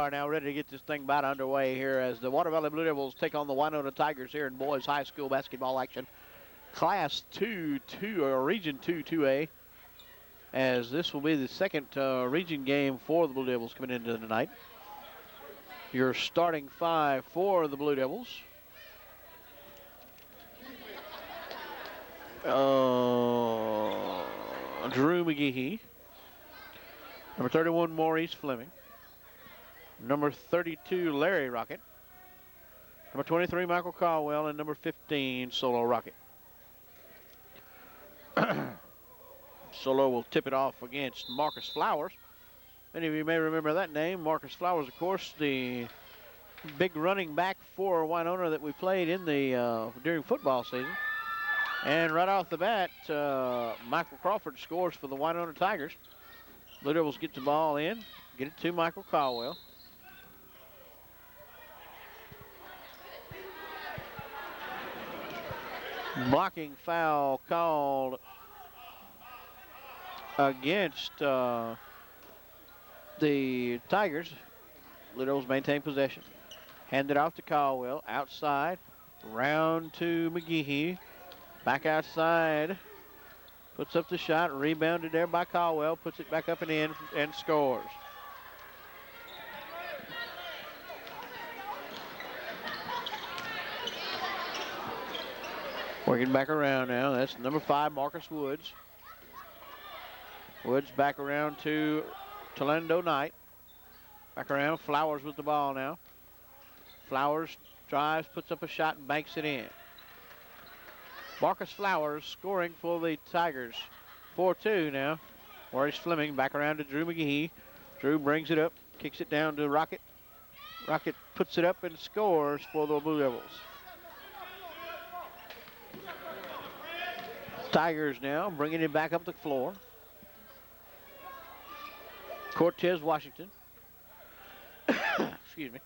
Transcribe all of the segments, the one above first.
Are now ready to get this thing about underway here as the Water Valley Blue Devils take on the Winona Tigers here in boys high school basketball action. Class 2, or Region 2, 2A, as this will be the second region game for the Blue Devils coming into the night. Your starting five for the Blue Devils. Drew McGehee. Number 31, Maurice Fleming. Number 32, Larry Rocket. Number 23, Michael Caldwell. And number 15, Solo Rocket. Solo will tip it off against Marcus Flowers. Many of you may remember that name. Marcus Flowers, of course, the big running back for Winona that we played in the during football season. And right off the bat, Michael Crawford scores for the Winona Tigers. Blue Devils get the ball in, get it to Michael Caldwell. Blocking foul called against the Tigers. Blue Devils maintain possession. Hand it off to Caldwell. Outside. Round to McGehee. Back outside. Puts up the shot. Rebounded there by Caldwell. Puts it back up and in and scores. Working back around now. That's number 5, Marcus Woods. Woods back around to Tolando Knight. Back around. Flowers with the ball now. Flowers drives, puts up a shot, and banks it in. Marcus Flowers scoring for the Tigers. 4-2 now. Maurice Fleming back around to Drew McGehee. Drew brings it up, kicks it down to Rocket. Rocket puts it up and scores for the Blue Devils. Tigers now bringing it back up the floor. Cortez Washington. Excuse me.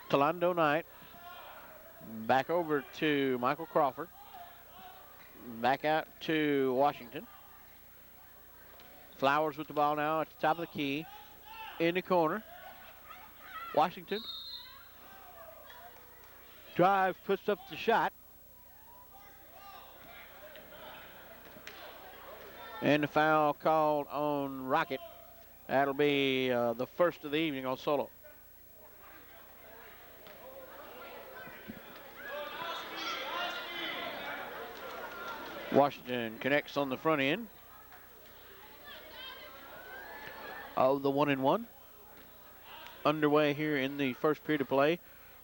Tolando Knight. Back over to Michael Crawford. Back out to Washington. Flowers with the ball now at the top of the key. In the corner. Washington. Drive, puts up the shot. And the foul called on Rocket. That'll be the first of the evening on Solo. Washington connects on the front end of the 1-and-1. Underway here in the first period of play.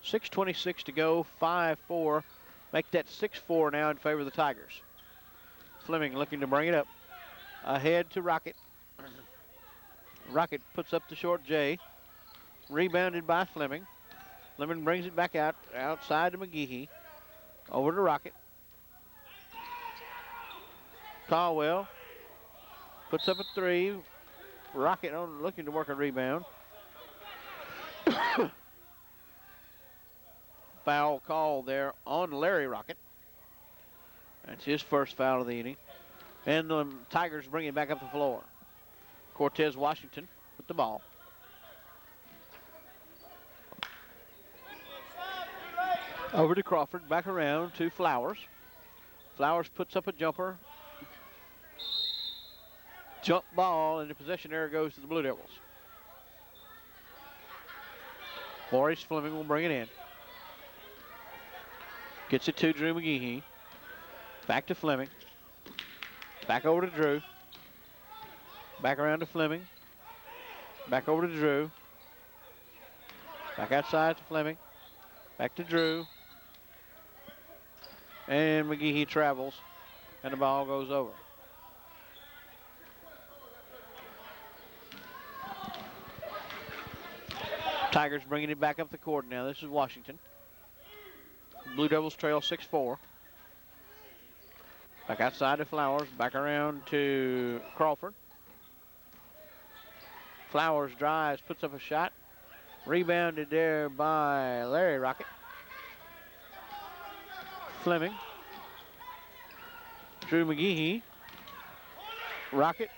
6:26 to go, 5-4. Make that 6-4 now in favor of the Tigers. Fleming looking to bring it up. Ahead to Rocket. Rocket puts up the short J. Rebounded by Fleming. Fleming brings it back outside to McGehee. Over to Rocket. Caldwell puts up a 3. Rocket looking to work a rebound. Foul call there on Larry Rocket. That's his first foul of the inning. And the Tigers bring it back up the floor. Cortez Washington with the ball. Over to Crawford, back around to Flowers. Flowers puts up a jumper. Jump ball, and the possession error goes to the Blue Devils. Maurice Fleming will bring it in. Gets it to Drew McGehee. Back to Fleming. Back over to Drew. Back around to Fleming. Back over to Drew. Back outside to Fleming. Back to Drew. And McGehee travels, and the ball goes over. Tigers bringing it back up the court now. This is Washington. Blue Devils trail 6-4. Back outside to Flowers. Back around to Crawford. Flowers drives, puts up a shot. Rebounded there by Larry Rocket. Fleming. Drew McGehee. Rocket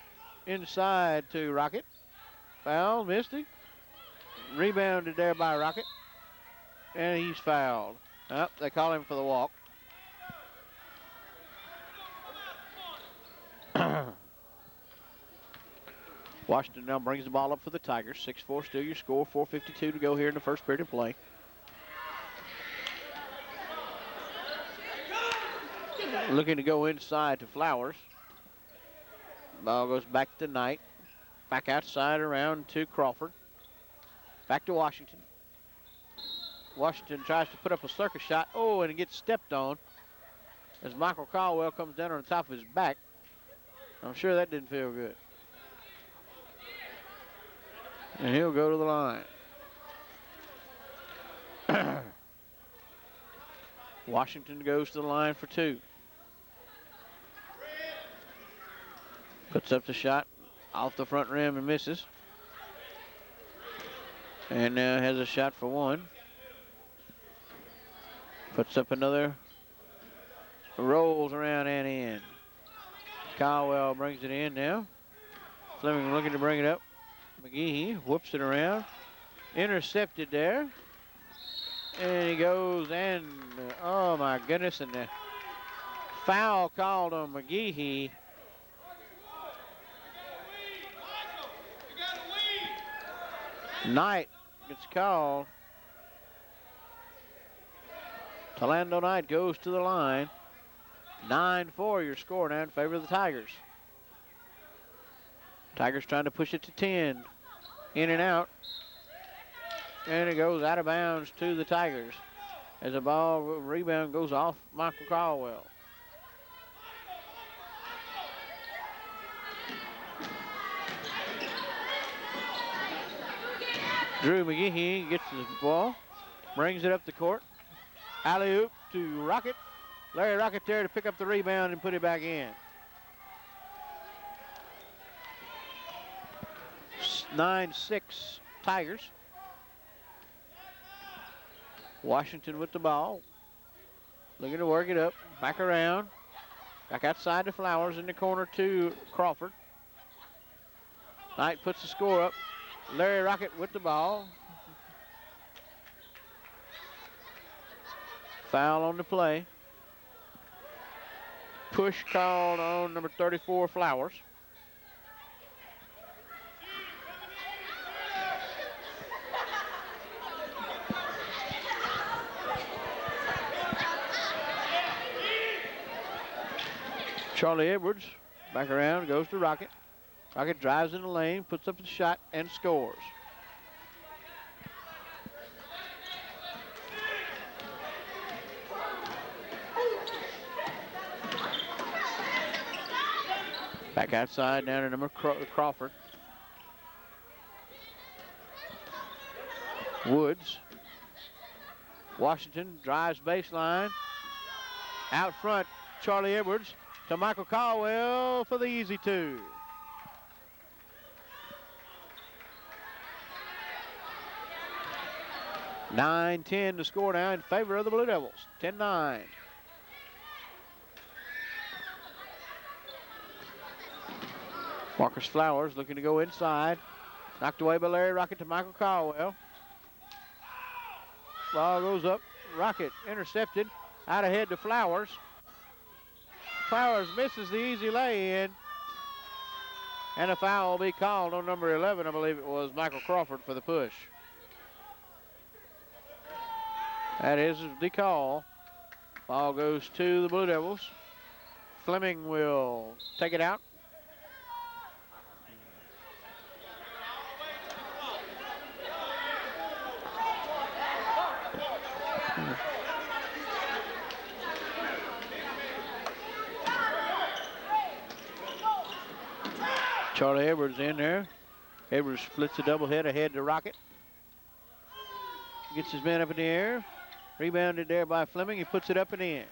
inside to Rocket. Foul, missed it. Rebounded there by Rocket. And he's fouled. They call him for the walk. Washington now brings the ball up for the Tigers. 6-4 still your score. 4:52 to go here in the first period of play. Looking to go inside to Flowers. Ball goes back to Knight. Back outside around to Crawford. Back to Washington. Washington tries to put up a circus shot. Oh, and it gets stepped on as Michael Caldwell comes down on the top of his back. I'm sure that didn't feel good. And he'll go to the line. Washington goes to the line for two. Puts up the shot off the front rim and misses. And now has a shot for one. Puts up another. Rolls around and in. Caldwell brings it in now. Fleming looking to bring it up. McGehee whoops it around. Intercepted there. And he goes and, oh my goodness, and the foul called on McGehee. Knight gets called. Orlando Knight goes to the line. 9-4 your score now in favor of the Tigers. Tigers trying to push it to 10. In and out. And it goes out of bounds to the Tigers as the ball rebound goes off Michael Caldwell. Drew McGehee gets the ball, brings it up the court. Alley-oop to Rocket. Larry Rocket there to pick up the rebound and put it back in. 9-6 Tigers. Washington with the ball. Looking to work it up. Back around. Back outside to Flowers in the corner to Crawford. Knight puts the score up. Larry Rocket with the ball. Foul on the play. Push called on number 34, Flowers. Charlie Edwards back around, goes to Rocket. Rocket drives in the lane, puts up the shot, and scores. Back outside, down to number Crawford. Woods. Washington drives baseline. Out front, Charlie Edwards to Michael Caldwell for the easy two. (9-10) to score now in favor of the Blue Devils. 10-9. Marcus Flowers looking to go inside. Knocked away by Larry Rocket to Michael Caldwell. Ball goes up. Rocket intercepted. Out ahead to Flowers. Flowers misses the easy lay-in. And a foul will be called on number 11. I believe it was Michael Crawford for the push. That is the call. Ball goes to the Blue Devils. Fleming will take it out. Charlie Edwards in there. Edwards splits a doublehead ahead to Rocket. Gets his man up in the air. Rebounded there by Fleming. He puts it up and in.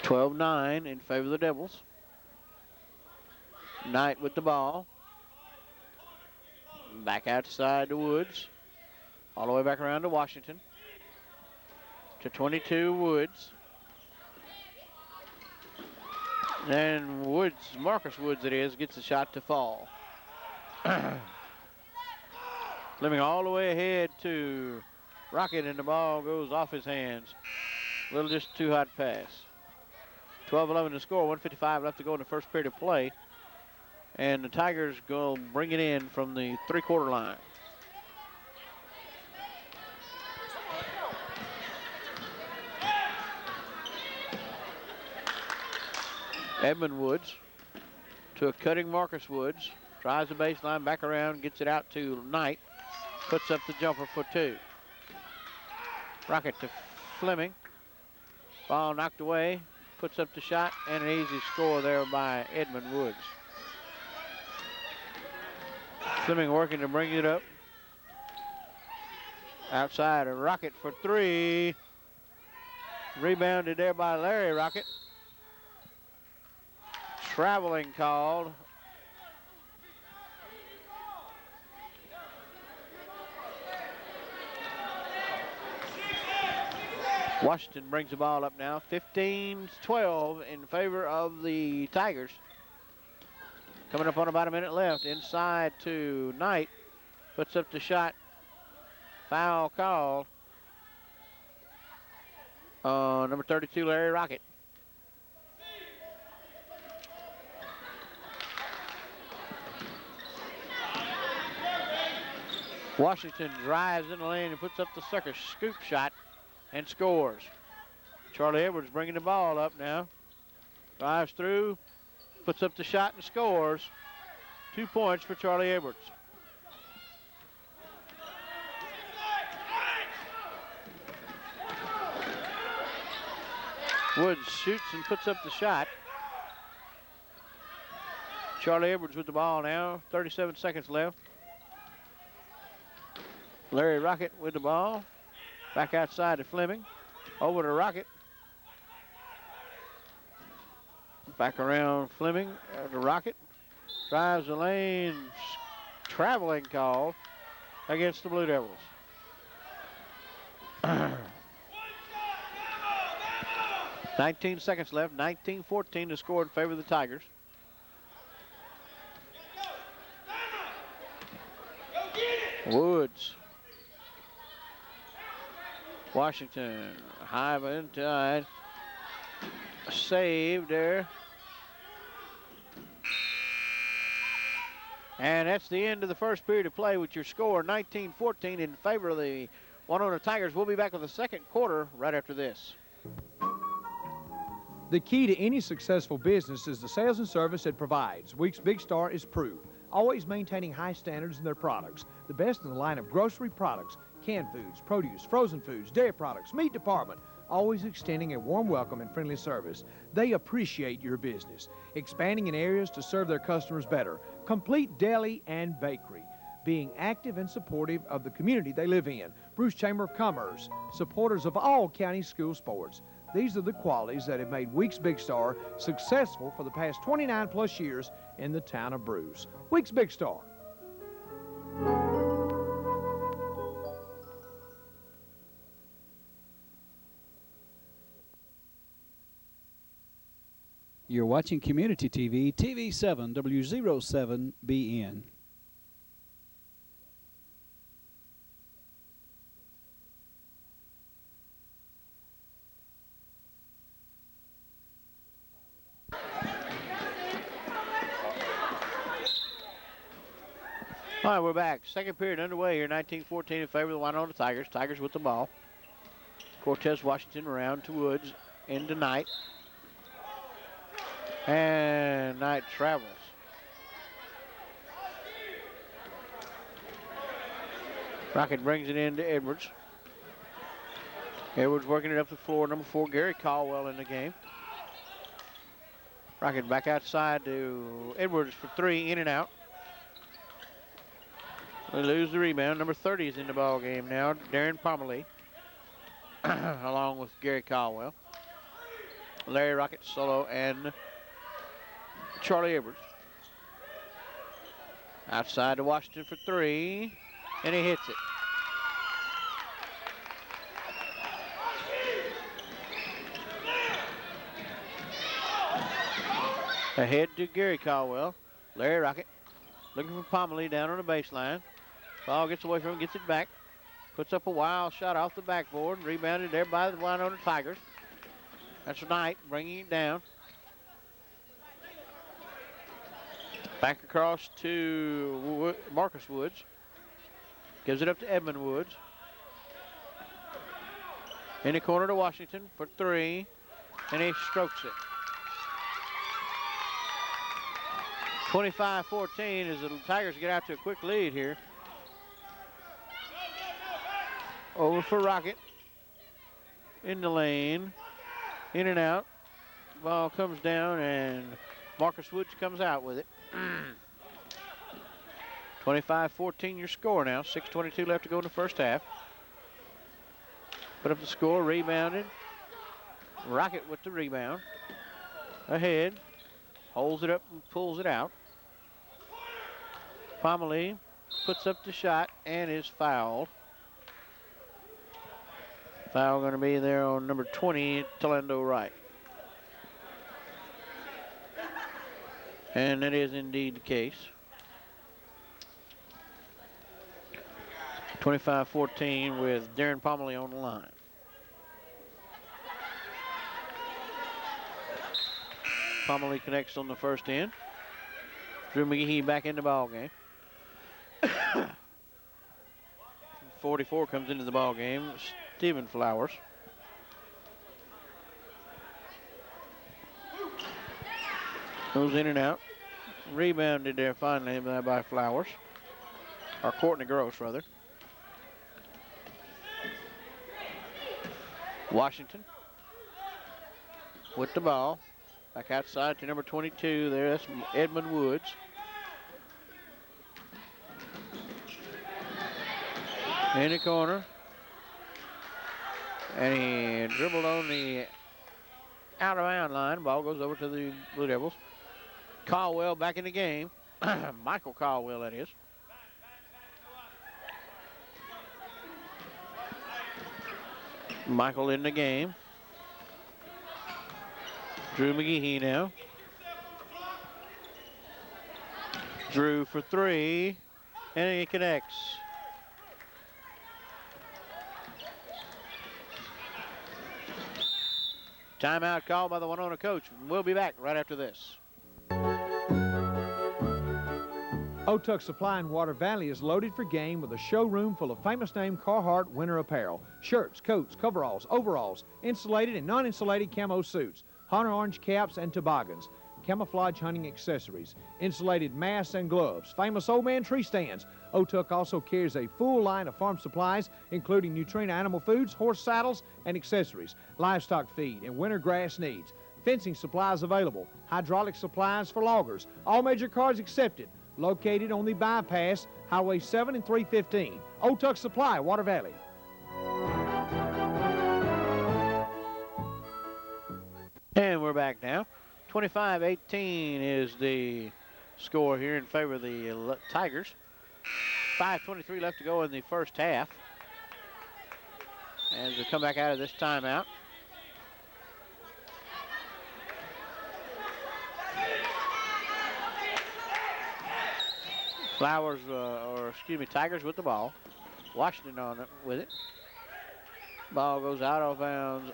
(12-9) in favor of the Devils. Knight with the ball. Back outside to Woods. All the way back around to Washington. To 22, Woods. And Marcus Woods it is, gets the shot to fall. Fleming all the way ahead to Rocket, and the ball goes off his hands. A little just too hot pass. 12-11 to score, 1:55 left to go in the first period of play. And the Tigers go bring it in from the three-quarter line. Edmund Woods to a cutting Marcus Woods. Tries the baseline, back around, gets it out to Knight. Puts up the jumper for two. Rocket to Fleming. Ball knocked away. Puts up the shot, and an easy score there by Edmund Woods. Fleming working to bring it up. Outside, a Rocket for three. Rebounded there by Larry Rocket. Traveling called. Washington brings the ball up now. 15-12 in favor of the Tigers. Coming up on about a minute left. Inside to Knight. Puts up the shot. Foul called. Number 32, Larry Rocket. Washington drives in the lane and puts up the sucker scoop shot and scores. Charlie Edwards bringing the ball up now. Drives through, puts up the shot and scores. 2 points for Charlie Edwards. Woods shoots and puts up the shot. Charlie Edwards with the ball now. 37 seconds left. Larry Rocket with the ball. Back outside to Fleming. Over to Rocket. Back around Fleming to Rocket. Drives the lane. Traveling call against the Blue Devils. 19 seconds left. 19-14 to score in favor of the Tigers. Woods. Washington, high inside. Saved there. And that's the end of the first period of play with your score 19-14 in favor of the Winona Tigers. We'll be back with the second quarter right after this. The key to any successful business is the sales and service it provides. Weeks Big Star is proof, always maintaining high standards in their products. The best in the line of grocery products, canned foods, produce, frozen foods, dairy products, meat department, always extending a warm welcome and friendly service. They appreciate your business, expanding in areas to serve their customers better. Complete deli and bakery, being active and supportive of the community they live in. Bruce Chamber of Commerce, supporters of all county school sports. These are the qualities that have made Weeks Big Star successful for the past 29 plus years in the town of Bruce. Weeks Big Star. You're watching Community TV, TV7, W07BN. All right, we're back. Second period underway here, 19-14 in favor of the Winona Tigers. Tigers with the ball. Cortez Washington around to Woods, into Knight. And Knight travels. Rocket brings it in to Edwards. Edwards working it up the floor. Number 4, Gary Caldwell in the game. Rocket back outside to Edwards for 3, in and out. They lose the rebound. Number 30 is in the ball game now. Darren Pomerlee, along with Gary Caldwell. Larry Rocket solo and Charlie Edwards. Outside to Washington for 3, and he hits it. Ahead to Gary Caldwell. Larry Rocket looking for Pomeroy down on the baseline. Ball gets away from him, gets it back. Puts up a wild shot off the backboard. Rebounded there by the Winona Tigers. That's Knight bringing it down. Back across to Marcus Woods. Gives it up to Edmund Woods. In the corner to Washington for three. And he strokes it. 25-14 as the Tigers get out to a quick lead here. Over for Rocket. In the lane. In and out. Ball comes down and Marcus Woods comes out with it. 25-14 your score now. 6:22 left to go in the first half. Put up the score, rebounded. Rocket with the rebound. Ahead. Holds it up and pulls it out. Pomeroy puts up the shot and is fouled. Foul going to be there on number 20, Talendo Wright. And that is indeed the case. 25-14 with Darren Pomeroy on the line. Pomeroy connects on the first end. Drew McGehee back in the ball game. 44 comes into the ball game. Stephen Flowers. Goes in and out. Rebounded there finally by Flowers. Or Courtney Gross, rather. Washington with the ball. Back outside to number 22 there. That's Edmund Woods. In the corner. And he dribbled on the out of bound line. Ball goes over to the Blue Devils. Caldwell back in the game. Michael Caldwell, that is. Michael in the game. Drew McGehee now. Drew for three. And he connects. Timeout called by the Winona coach. We'll be back right after this. Otuck Supply in Water Valley is loaded for game with a showroom full of famous name Carhartt winter apparel. Shirts, coats, coveralls, overalls, insulated and non-insulated camo suits, hunter orange caps and toboggans, camouflage hunting accessories, insulated masks and gloves, famous old man tree stands. Otuck also carries a full line of farm supplies, including Nutrena animal foods, horse saddles, and accessories, livestock feed, and winter grass needs. Fencing supplies available, hydraulic supplies for loggers, all major cars accepted. Located on the bypass, Highway 7 and 315. Otuck Supply, Water Valley. And we're back now. 25-18 is the score here in favor of the Tigers. 5:23 left to go in the first half. As we come back out of this timeout. Flowers, Tigers with the ball. Washington on it with it. Ball goes out of bounds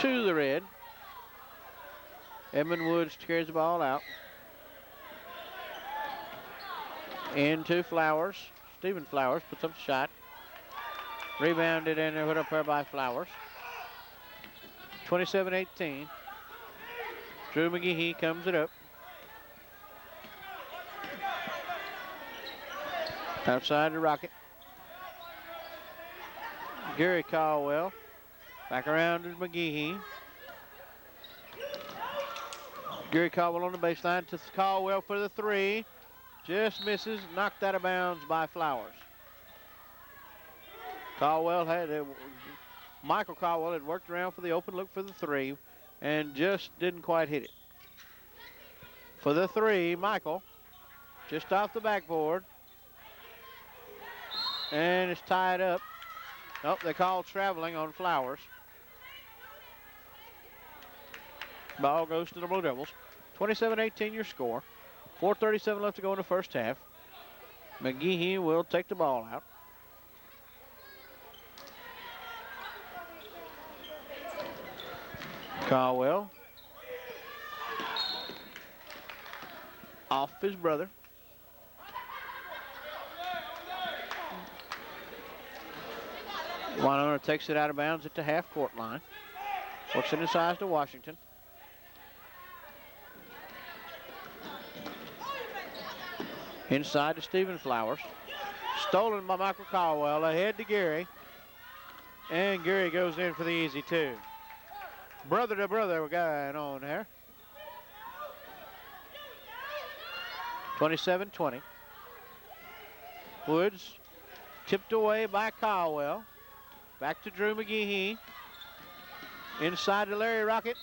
to the red. Edmund Woods carries the ball out. Into Flowers. Stephen Flowers puts up the shot. Rebounded and put up there by Flowers. 27-18. Drew McGehee comes it up. Outside the Rocket. Gary Caldwell. Back around to McGehee. Gary Caldwell on the baseline to Caldwell for the three. Just misses, knocked out of bounds by Flowers. Michael Caldwell had worked around for the open look for the three and just didn't quite hit it. For the three, Michael, just off the backboard. And it's tied up. Oh, they called traveling on Flowers. Ball goes to the Blue Devils. 27-18 your score. 4:37 left to go in the first half. McGehee will take the ball out. Caldwell off his brother. Winona takes it out of bounds at the half-court line. Works it inside to Washington. Inside to Stephen Flowers. Stolen by Michael Caldwell. Ahead to Gary. And Gary goes in for the easy two. Brother to brother going on there. 27-20. Woods tipped away by Caldwell. Back to Drew McGehee. Inside to Larry Rocket.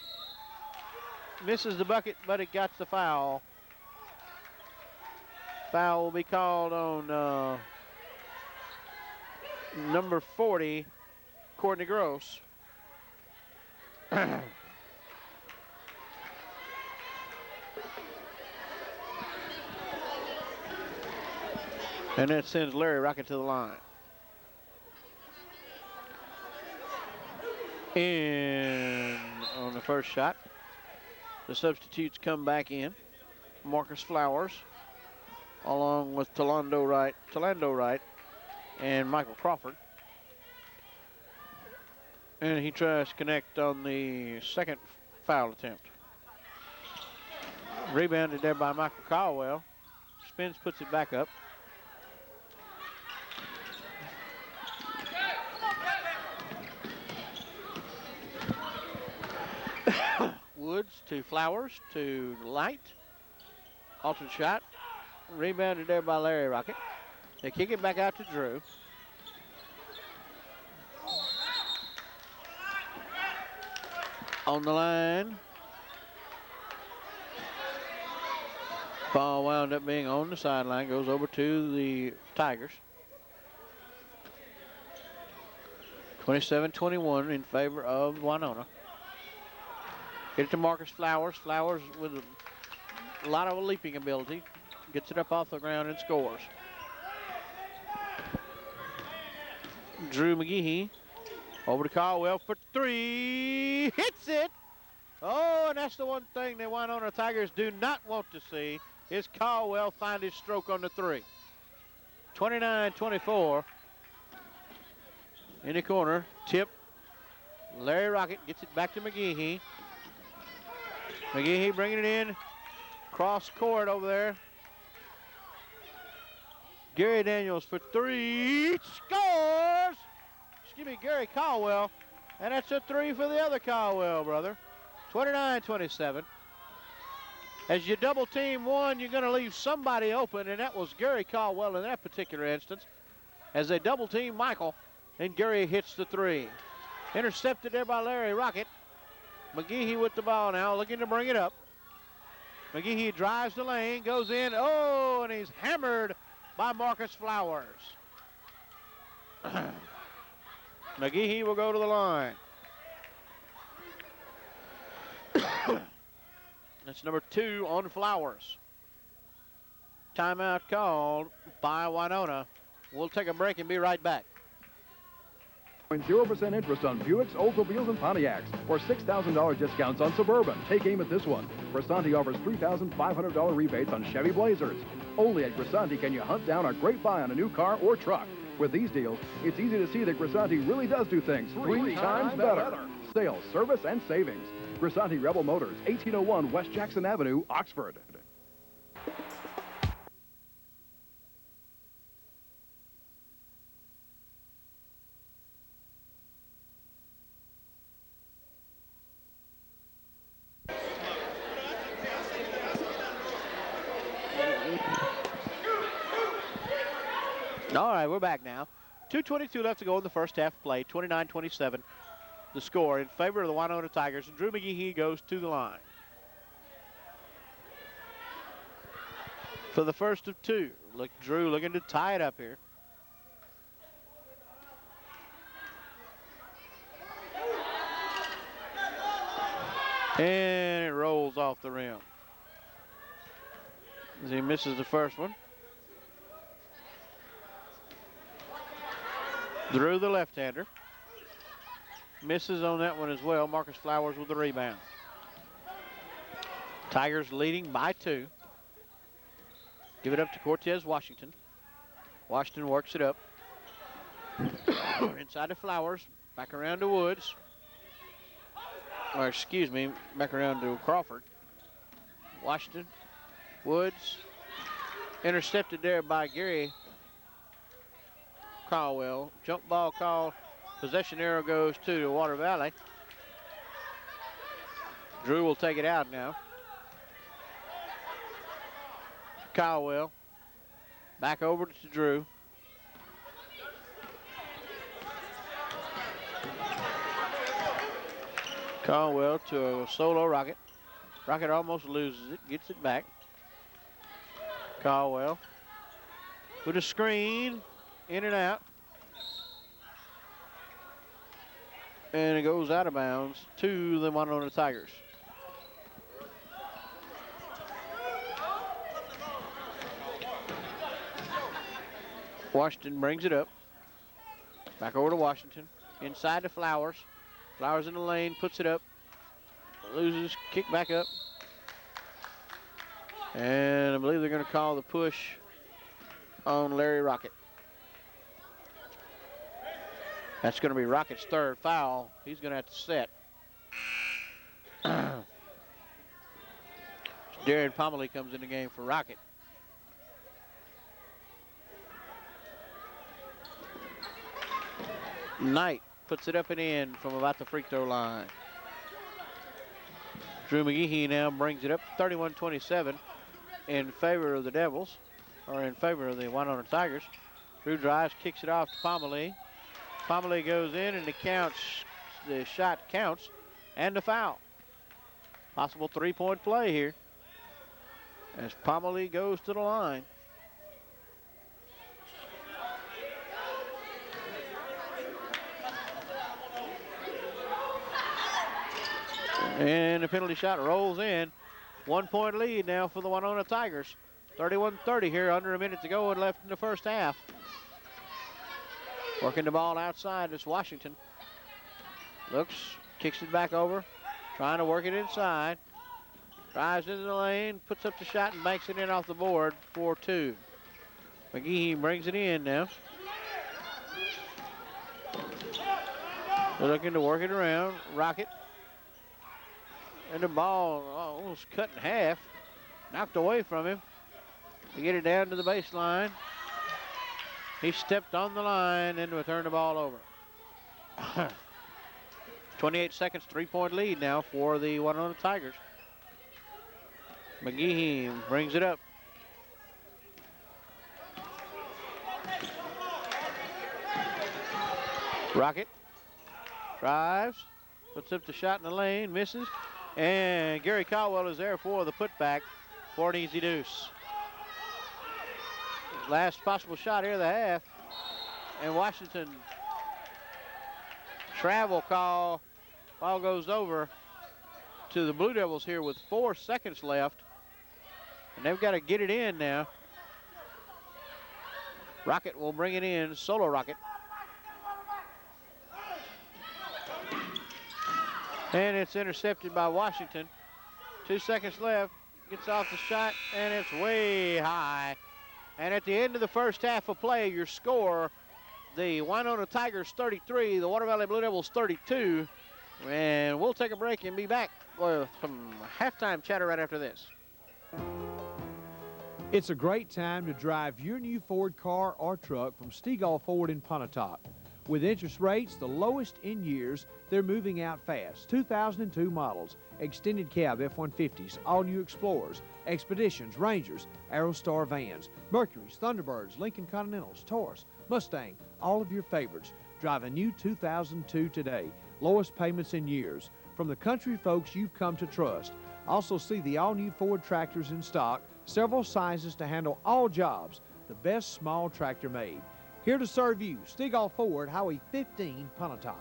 Misses the bucket, but it got the foul. Foul will be called on number 40, Courtney Gross. And that sends Larry Rocket to the line. In on the first shot. The substitutes come back in. Marcus Flowers, along with Talando Wright, and Michael Crawford. And he tries to connect on the second foul attempt. Rebounded there by Michael Caldwell. Spins, puts it back up. Woods to Flowers to Light. Alternate shot. Rebounded there by Larry Rocket. They kick it back out to Drew. On the line. Ball wound up being on the sideline. Goes over to the Tigers. 27-21 in favor of Winona. Get it to Marcus Flowers. Flowers with a lot of leaping ability. Gets it up off the ground and scores. Drew McGehee over to Caldwell for three. Hits it. Oh, and that's the one thing the Winona Tigers do not want to see is Caldwell find his stroke on the three. 29-24. In the corner. Tip. Larry Rocket gets it back to McGehee. McGehee bringing it in. Cross court over there. Gary Daniels for three. Scores! Excuse me, Gary Caldwell. And that's a three for the other Caldwell, brother. 29-27. As you double team one, you're going to leave somebody open, and that was Gary Caldwell in that particular instance. As they double team Michael, and Gary hits the three. Intercepted there by Larry Rocket. McGehee with the ball now, looking to bring it up. McGehee drives the lane, goes in, oh, and he's hammered by Marcus Flowers. McGehee will go to the line. That's number 2 on Flowers. Timeout called by Winona. We'll take a break and be right back. 0% interest on Buicks, Oldsmobiles, and Pontiacs, or $6,000 discounts on Suburban. Take aim at this one. Grisanti offers $3,500 rebates on Chevy Blazers. Only at Grisanti can you hunt down a great buy on a new car or truck. With these deals, it's easy to see that Grisanti really does do things three times better. Sales, service, and savings. Grisanti Rebel Motors, 1801 West Jackson Avenue, Oxford. All right, we're back now. 2:22 left to go in the first half play. 29-27 the score in favor of the Winona Tigers. And Drew McGehee goes to the line for the first of two. Look, Drew looking to tie it up here. And it rolls off the rim. As he misses the first one. Drew, the left-hander, misses on that one as well. Marcus Flowers with the rebound. Tigers leading by 2. Give it up to Cortez Washington. Washington works it up. Inside to Flowers. Back around to Woods. Or excuse me, back around to Crawford. Washington. Woods. Intercepted there by Gary Caldwell. Jump ball call. Possession arrow goes to Water Valley. Drew will take it out now. Caldwell. Back over to Drew. Caldwell to a solo Rocket. Rocket almost loses it, gets it back. Caldwell with a screen, in and out. And it goes out of bounds to the Winona Tigers. Washington brings it up. Back over to Washington. Inside to Flowers. Flowers in the lane, puts it up. Loses, kick back up. And I believe they're going to call the push on Larry Rocket. That's going to be Rocket's third foul. He's going to have to set. Darren Pomeroy comes in the game for Rocket. Knight puts it up and in from about the free throw line. Drew McGehee now brings it up 31-27 in favor of the Devils, or in favor of the Winona Tigers. Drew drives, kicks it off to Pomeroy. Pomeroy goes in and the shot counts and the foul. Possible three-point play here as Pomeroy goes to the line. And the penalty shot rolls in. 1 point lead now for the Winona Tigers. 31-30 here, under a minute to go and left in the first half. Working the ball outside is Washington. Looks, kicks it back over, trying to work it inside. Drives into the lane, puts up the shot and banks it in off the board for 2. McGehee brings it in now. They're looking to work it around. Rocket. And the ball almost cut in half. Knocked away from him. To get it down to the baseline. He stepped on the line and will turn the ball over. 28 seconds, 3-point lead now for the Winona Tigers. McGehee brings it up. Rocket drives, puts up the shot in the lane, misses. And Gary Caldwell is there for the putback for an easy deuce. Last possible shot here of the half. And Washington travel call. Ball goes over to the Blue Devils here with 4 seconds left. And they've got to get it in now. Rocket will bring it in, solo Rocket. And it's intercepted by Washington. 2 seconds left. Gets off the shot, and it's way high. And at the end of the first half of play, your score, the Winona Tigers 33, the Water Valley Blue Devils 32. And we'll take a break and be back with some halftime chatter right after this. It's a great time to drive your new Ford car or truck from Stegall Ford in Pontotoc. With interest rates the lowest in years, they're moving out fast. 2002 models, extended cab F-150s, all-new Explorers, Expeditions, Rangers, Aerostar vans, Mercuries, Thunderbirds, Lincoln Continentals, Taurus, Mustang, all of your favorites. Drive a new 2002 today. Lowest payments in years. From the country folks you've come to trust. Also see the all-new Ford tractors in stock, several sizes to handle all jobs. The best small tractor made. Here to serve you, Stegall Ford, Highway 15, Pontotoc.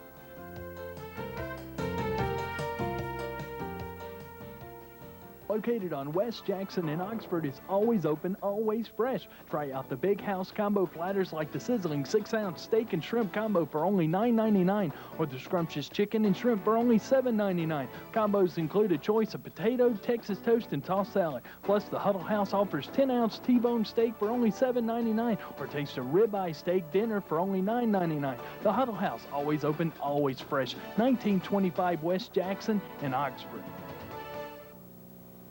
located on West Jackson in Oxford, is always open, always fresh. Try out the Big House combo platters like the sizzling 6-ounce steak and shrimp combo for only $9.99, or the scrumptious chicken and shrimp for only $7.99. Combos include a choice of potato, Texas toast, and tossed salad. Plus, the Huddle House offers 10-ounce T-bone steak for only $7.99, or taste a ribeye steak dinner for only $9.99. The Huddle House, always open, always fresh. 1925 West Jackson in Oxford.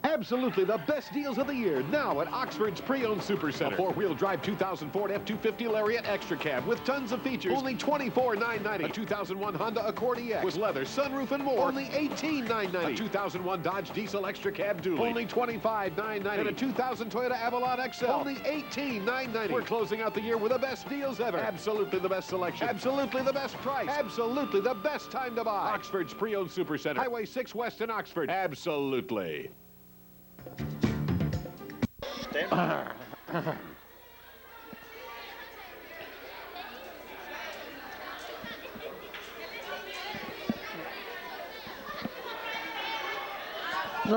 Absolutely the best deals of the year now at Oxford's Pre-Owned Supercenter. A four-wheel drive 2000 Ford F-250 Lariat Extra Cab with tons of features. Only $24,990. A 2001 Honda Accord EX with leather, sunroof, and more. Only $18,990. A 2001 Dodge Diesel Extra Cab Dually. Only $25,990. And a 2000 Toyota Avalon XL. Only $18,990. We're closing out the year with the best deals ever. Absolutely the best selection. Absolutely the best price. Absolutely the best time to buy. Oxford's Pre-Owned Supercenter. Highway 6 West in Oxford. Absolutely. All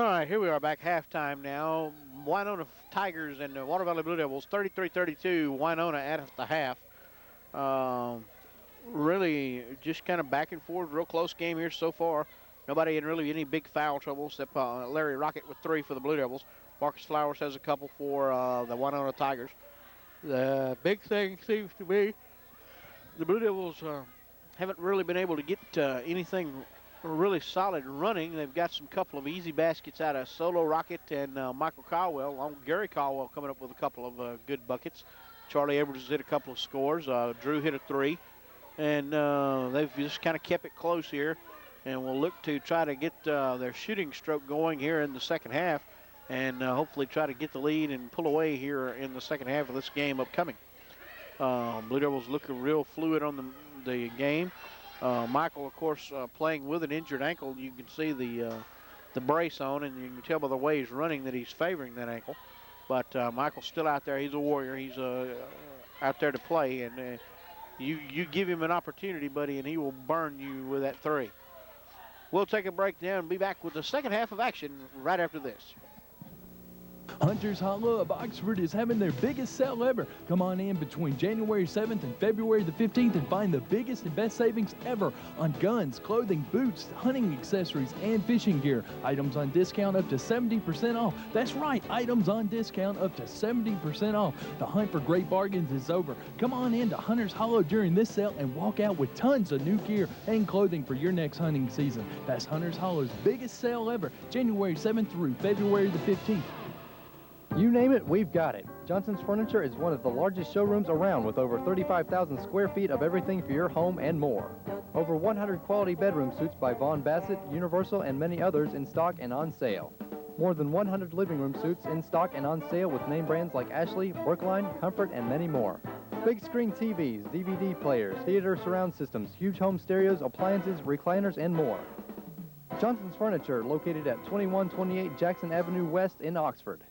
right, here we are back halftime now. Winona Tigers and the Water Valley Blue Devils, 33-32. Winona at the half. Really just kind of back and forth, real close game here so far. Nobody in really any big foul trouble except Larry Rocket with 3 for the Blue Devils. Marcus Flowers has a couple for the Winona Tigers. The big thing seems to be the Blue Devils haven't really been able to get anything really solid running. They've got some couple of easy baskets out of Solo Rocket and Michael Caldwell, along with Gary Caldwell coming up with a couple of good buckets. Charlie Edwards hit a couple of scores. Drew hit a 3. And they've just kind of kept it close here. And we'll look to try to get their shooting stroke going here in the second half and hopefully try to get the lead and pull away here in the second half of this game upcoming. Blue Devils looking real fluid on the game. Michael, of course, playing with an injured ankle. You can see the brace on, and you can tell by the way he's running that he's favoring that ankle. But Michael's still out there. He's a warrior. He's out there to play. And you give him an opportunity, buddy, and he will burn you with that 3. We'll take a break now and be back with the second half of action right after this. Hunters Hollow of Oxford is having their biggest sale ever. Come on in between January 7th and February the 15th and find the biggest and best savings ever on guns, clothing, boots, hunting accessories, and fishing gear. Items on discount up to 70% off. That's right, items on discount up to 70% off. The hunt for great bargains is over. Come on in to Hunters Hollow during this sale and walk out with tons of new gear and clothing for your next hunting season. That's Hunters Hollow's biggest sale ever, January 7th through February the 15th. You name it, we've got it. Johnson's Furniture is one of the largest showrooms around with over 35,000 square feet of everything for your home and more. Over 100 quality bedroom suites by Von Bassett, Universal, and many others in stock and on sale. More than 100 living room suites in stock and on sale with name brands like Ashley, Brookline, Comfort, and many more. Big screen TVs, DVD players, theater surround systems, huge home stereos, appliances, recliners, and more. Johnson's Furniture, located at 2128 Jackson Avenue West in Oxford.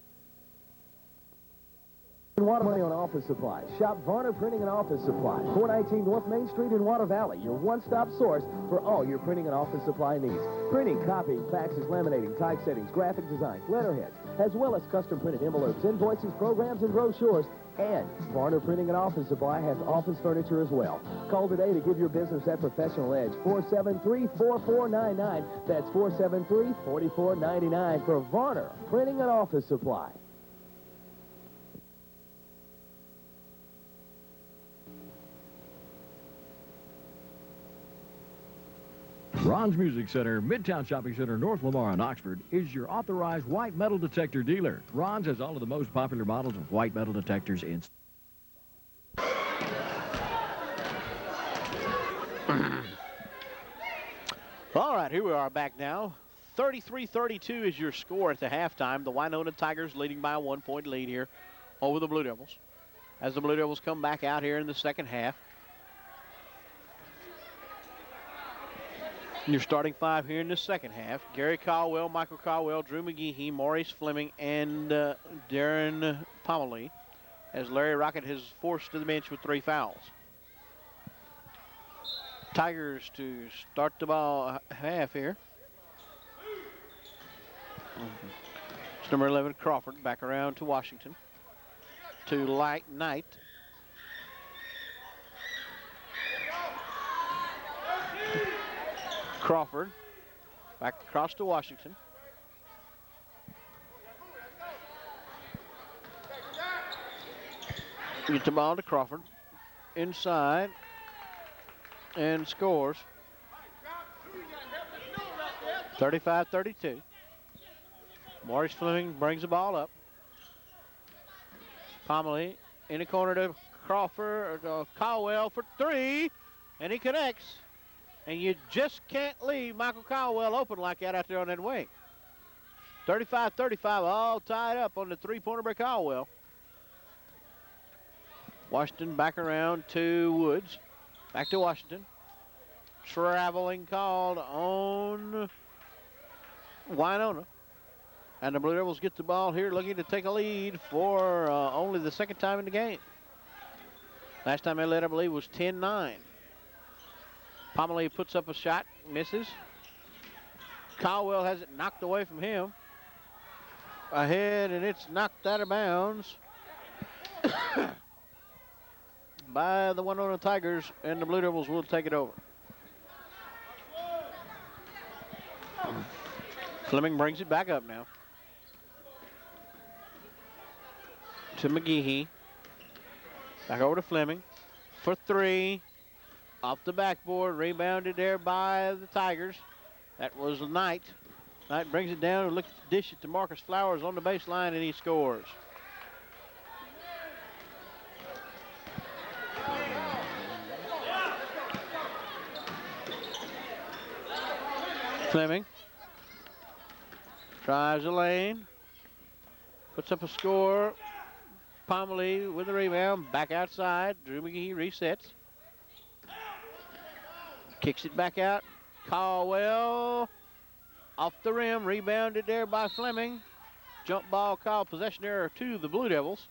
Water money on office supplies. Shop Varner Printing and Office Supplies, 419 North Main Street in Water Valley, your one-stop source for all your printing and office supply needs. Printing, copying, faxes, laminating, typesettings, graphic designs, letterheads, as well as custom printed envelopes, invoices, programs, and brochures. And Varner Printing and Office Supply has office furniture as well. Call today to give your business that professional edge. 473-4499. That's 473-4499 for Varner Printing and Office Supply. Ron's Music Center, Midtown Shopping Center, North Lamar and Oxford, is your authorized white metal detector dealer. Ron's has all of the most popular models of white metal detectors in. All right, here we are back now. 33-32 is your score at the halftime. The Winona Tigers leading by a 1-point lead here over the Blue Devils. As the Blue Devils come back out here in the second half. Your starting 5 here in the second half. Gary Caldwell, Michael Caldwell, Drew McGehee, Maurice Fleming, and Darren Pomelee, as Larry Rocket has forced to the bench with 3 fouls. Tigers to start the ball half here. Number 11, Crawford, back around to Washington. To Light Knight. Crawford, back across to Washington. Get the ball to Crawford. Inside. And scores. 35-32. Maurice Fleming brings the ball up. Pomeroy in the corner to Crawford, Caldwell for three, and he connects. And you just can't leave Michael Caldwell open like that out there on that wing. 35-35, all tied up on the three-pointer by Caldwell. Washington back around to Woods. Back to Washington. Traveling called on Winona. And the Blue Devils get the ball here looking to take a lead for only the second time in the game. Last time they led, I believe, was 10-9. Pomeroy puts up a shot, misses. Caldwell has it knocked away from him. Ahead, and it's knocked out of bounds by the Winona Tigers, and the Blue Devils will take it over. Fleming brings it back up now. To McGehee. Back over to Fleming for three. Off the backboard, rebounded there by the Tigers. That was Knight. Knight brings it down and looks to dish it to Marcus Flowers on the baseline, and he scores. Fleming drives the lane, puts up a score. Pomeroy with the rebound, back outside. Drew McGehee resets. Kicks it back out. Caldwell off the rim, rebounded there by Fleming. Jump ball called, possession error to the Blue Devils.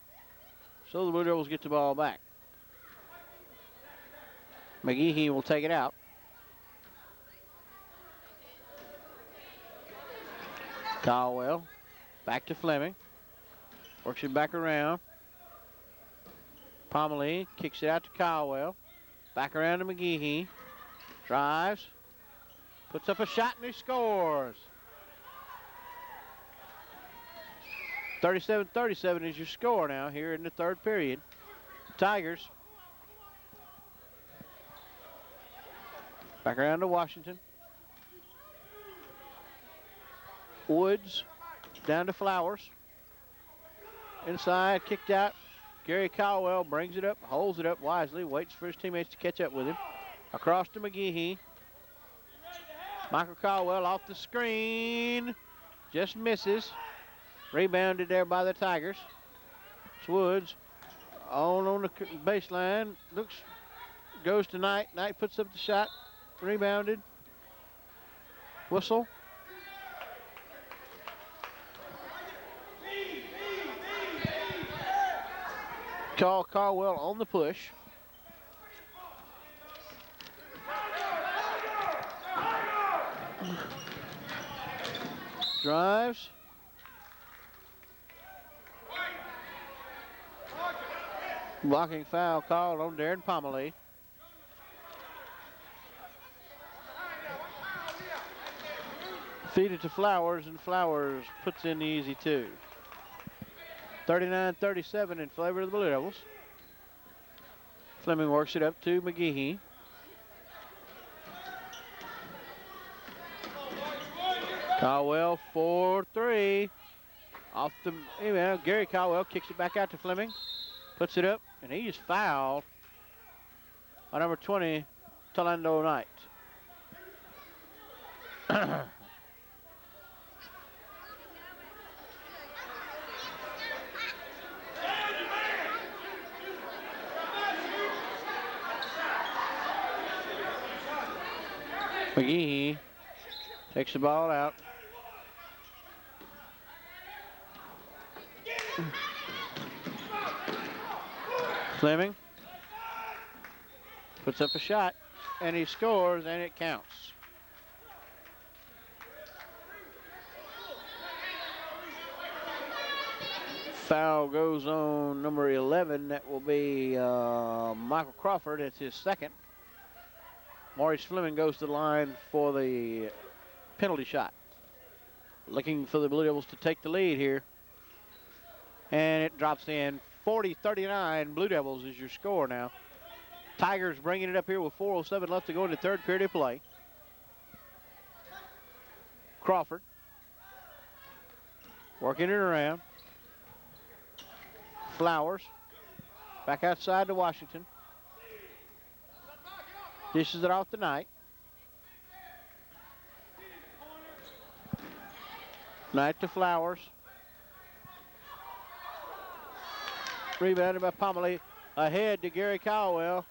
So the Blue Devils get the ball back. McGehee will take it out. Caldwell back to Fleming. Works it back around. Pomeroy kicks it out to Caldwell. Back around to McGehee. Drives. Puts up a shot and he scores. 37-37 is your score now here in the third period. Tigers. Back around to Washington. Woods down to Flowers. Inside, kicked out. Gary Caldwell brings it up, holds it up wisely, waits for his teammates to catch up with him. Across to McGehee. Michael Caldwell off the screen. Just misses. Rebounded there by the Tigers. It's Woods on the baseline. Goes to Knight. Knight puts up the shot. Rebounded. Whistle. Call Caldwell on the push. Drives. Blocking foul called on Darren Pomeroy. Feed it to Flowers, and Flowers puts in the easy two. 39-37 in favor of the Blue Devils. Fleming works it up to McGehee. Caldwell for three. Off the email. Gary Caldwell kicks it back out to Fleming. Puts it up, and he is fouled by number 20, Talendo Knight. McGehee takes the ball out. Fleming puts up a shot, and he scores, and it counts. Foul goes on number 11. That will be Michael Crawford. It's his second. Maurice Fleming goes to the line for the penalty shot. Looking for the Blue Devils to take the lead here. And it drops in. 40-39 Blue Devils is your score now. Tigers bringing it up here with 4:07 left to go in the third period of play. Crawford working it around. Flowers back outside to Washington. Dishes it off tonight. Knight to Flowers. Rebounded by Pomeroy. Ahead to Gary Caldwell.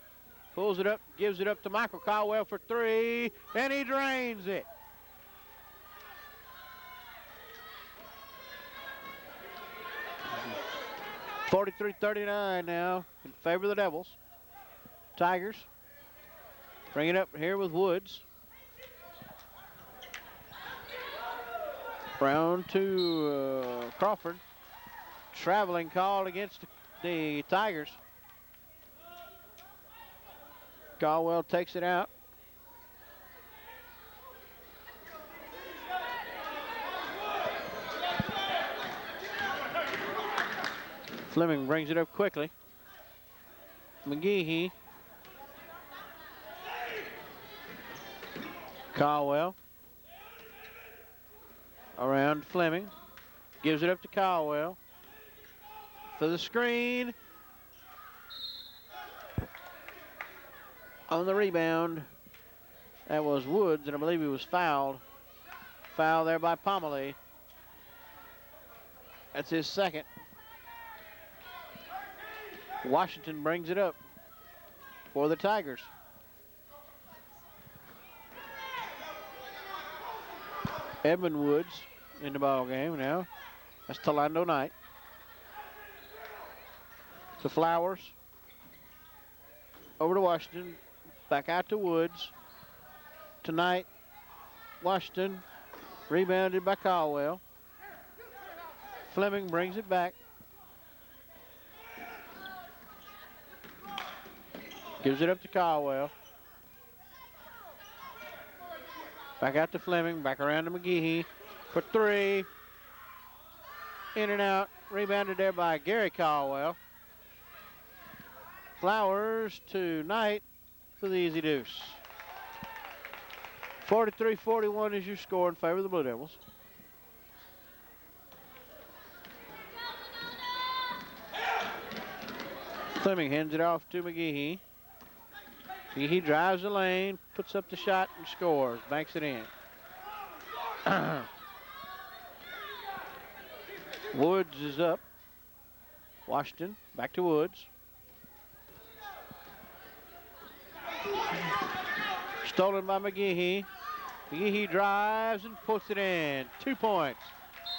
Pulls it up, gives it up to Michael Caldwell for three, and he drains it. $43-39 now in favor of the Devils. Tigers bring it up here with Woods. Round to Crawford. Traveling call against the Tigers. Caldwell takes it out. Fleming brings it up quickly. McGehee. Caldwell. Around Fleming. Gives it up to Caldwell. For the screen. On the rebound. That was Woods, and I believe he was fouled. Foul there by Pomeroy. That's his second. Washington brings it up for the Tigers. Edmund Woods in the ball game now. That's Tolando Knight. To Flowers. Over to Washington. Back out to Woods. Tonight, Washington. Rebounded by Caldwell. Fleming brings it back. Gives it up to Caldwell. Back out to Fleming. Back around to McGehee for three. In and out. Rebounded there by Gary Caldwell. Flowers to Knight for the easy deuce. 43-41 is your score in favor of the Blue Devils. Fleming hands it off to McGehee. McGehee drives the lane, puts up the shot, and scores. Banks it in. Woods is up. Washington, back to Woods. Stolen by McGehee. McGehee drives and puts it in. 2 points.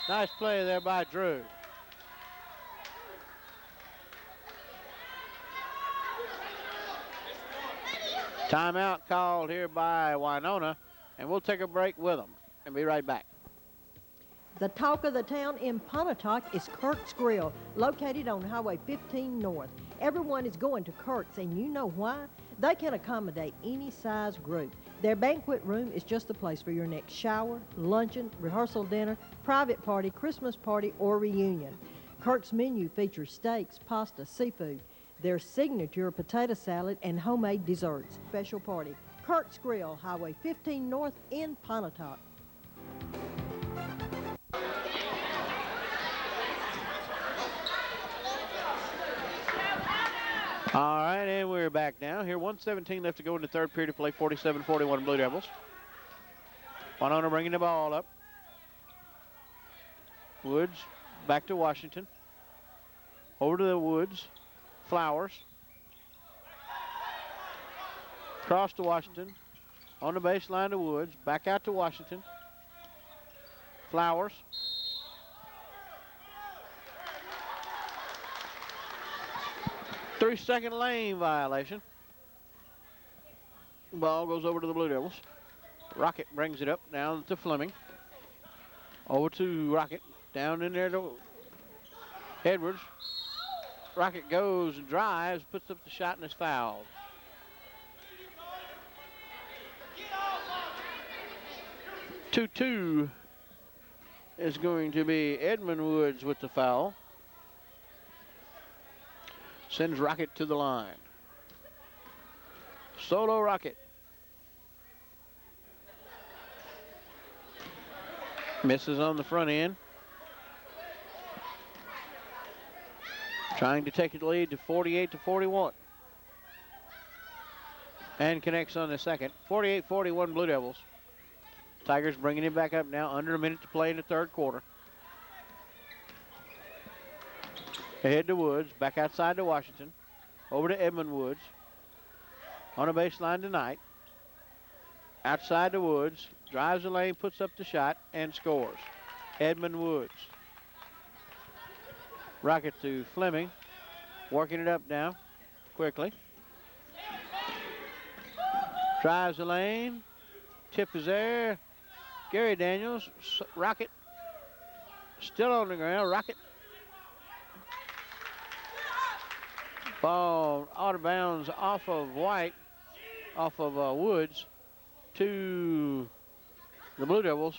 Nice play there by Drew. Timeout called here by Winona, and we'll take a break with them and be right back. The talk of the town in Pontotoc is Kirk's Grill, located on Highway 15 North. Everyone is going to Kirk's, and you know why? They can accommodate any size group. Their banquet room is just the place for your next shower, luncheon, rehearsal dinner, private party, Christmas party, or reunion. Kirk's menu features steaks, pasta, seafood, their signature potato salad, and homemade desserts. Special party, Kirk's Grill, Highway 15 North in Pontotoc. All right, and we're back now. Here, 1:17 left to go in the third period to play. 47-41 Blue Devils. Winona bringing the ball up. Woods back to Washington. Over to the Woods. Flowers. Cross to Washington. On the baseline to Woods. Back out to Washington. Flowers. Three-second lane violation. Ball goes over to the Blue Devils. Rocket brings it up down to Fleming. Over to Rocket. Down in there to Edwards. Rocket goes and drives, puts up the shot and is fouled. Two is going to be Edmund Woods with the foul. Sends Rocket to the line. Solo Rocket. Misses on the front end. Trying to take the lead to 48-41. And connects on the second. 48-41 Blue Devils. Tigers bringing it back up now. Under a minute to play in the third quarter. Ahead to Woods. Back outside to Washington. Over to Edmund Woods. On a baseline tonight. Outside to Woods. Drives the lane, puts up the shot, and scores. Edmund Woods. Rocket to Fleming. Working it up now. Quickly. Drives the lane. Tip is there. Gary Daniels. Rocket. Still on the ground. Rocket. Ball out of bounds off of White. Off of Woods. To the Blue Devils.